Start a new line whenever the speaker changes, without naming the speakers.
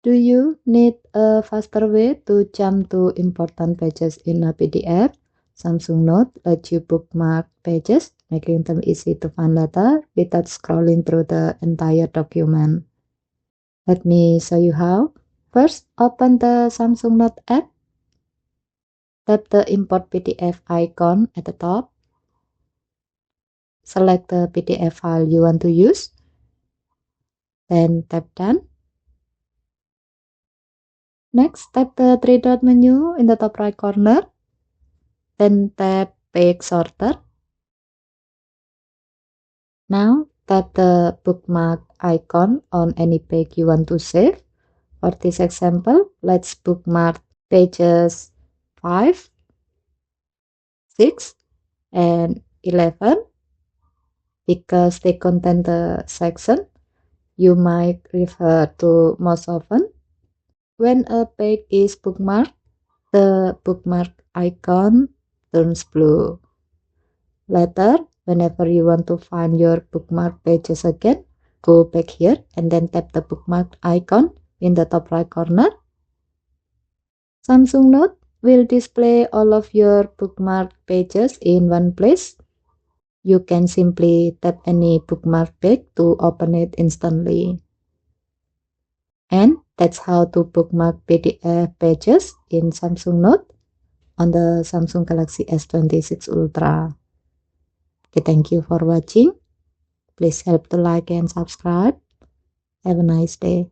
Do you need a faster way to jump to important pages in a PDF? Samsung Note lets you bookmark pages, making them easy to find later without scrolling through the entire document. Let me show you how. First, open the Samsung Note app. Tap the Import PDF icon at the top. Select the PDF file you want to use. Then tap Done. Next, tap the three-dot menu in the top right corner. Then tap Page Sorter. Now, tap the bookmark icon on any page you want to save. For this example, let's bookmark pages 5, 6, and 11 because they contain the section you might refer to most often. When a page is bookmarked, the bookmark icon turns blue. Later, whenever you want to find your bookmark pages again, go back here and then tap the bookmark icon in the top right corner. Samsung Note will display all of your bookmark pages in one place. You can simply tap any bookmark page to open it instantly. And that's how to bookmark PDF pages in Samsung Note on the Samsung Galaxy S26 Ultra. Okay, thank you for watching. Please help to like and subscribe. Have a nice day.